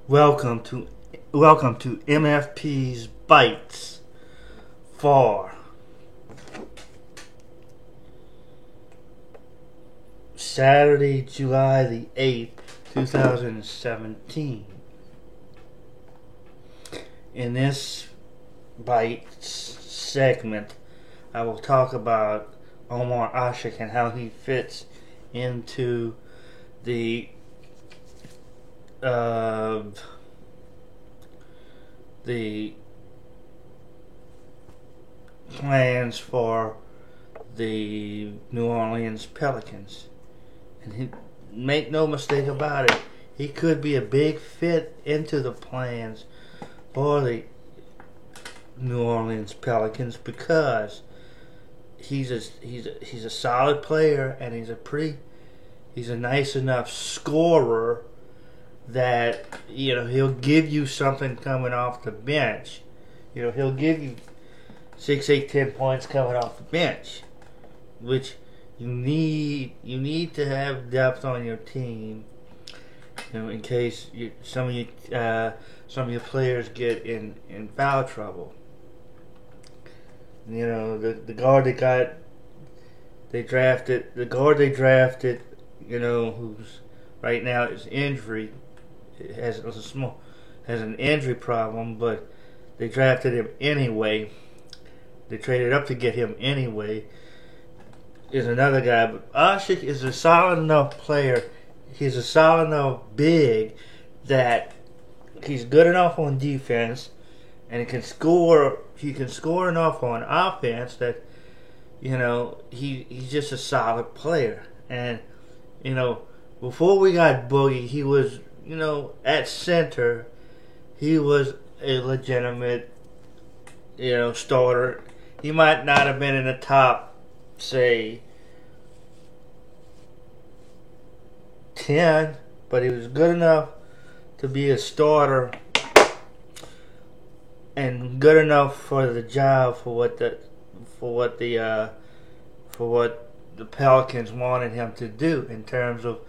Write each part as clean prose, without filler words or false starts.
Welcome to welcome to MFP's Bites for Saturday, July the 8th, 2017. In this Bites segment, I will talk about Omer Asik and how he fits into the the plans for the New Orleans Pelicans. And make no mistake about it, he could be a big fit into the plans for the New Orleans Pelicans because he's a solid player, and he's a nice enough scorer that he'll give you something coming off the bench. He'll give you 6, 8, 10 points coming off the bench, which you need to have depth on your team. In case some of your players get in foul trouble. The guard they drafted, who's right now is injury, has an injury problem, but they drafted him anyway. They traded up to get him anyway. Is another guy, but Asik is a solid enough player. He's a solid enough big that he's good enough on defense, and he can score. He can score enough on offense that he's just a solid player. And before we got Boogie, he was at center. He was a legitimate starter. He might not have been in the top, say, 10, but he was good enough to be a starter and good enough for the job for what the Pelicans wanted him to do in terms of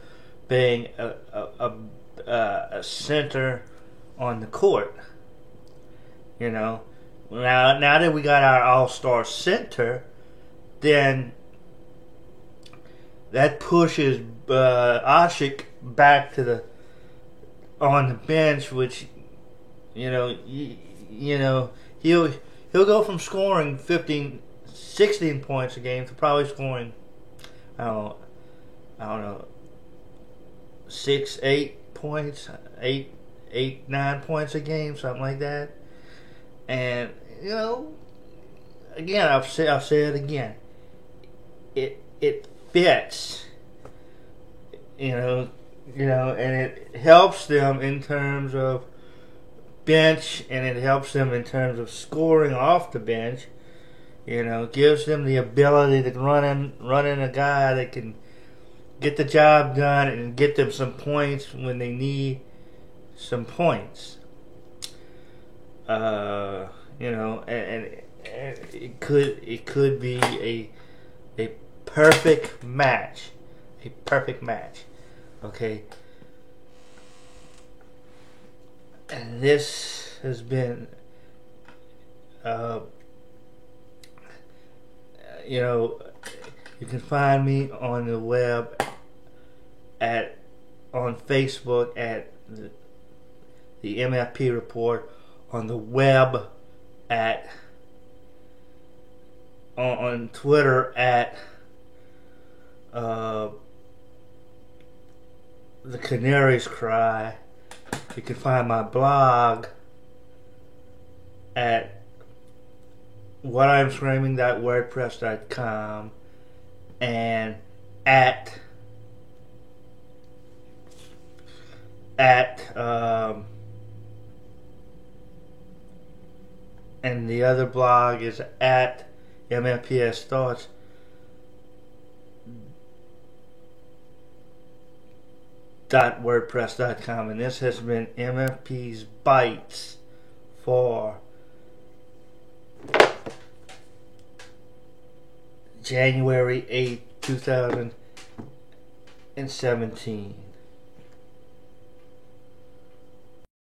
being a center on the court. Now that we got our all-star center, then that pushes Asik back on the bench, which he'll go from scoring 15, 16 points a game to probably scoring I don't know 6, 8 points, 8, 9 points a game, something like that. And again, I'll say it again. It fits, and it helps them in terms of bench, and it helps them in terms of scoring off the bench. Gives them the ability to run in a guy that can get the job done and get them some points when they need some points. And it could be a perfect match. Okay. And this has been you can find me on the web on Facebook at the MFP Report, on the web on Twitter at the Canaries Cry. You can find my blog at whatimscreaming.wordpress.com and and the other blog is at mfpsthoughts.wordpress.com. And this has been MFP's Bites for January 8th, 2017.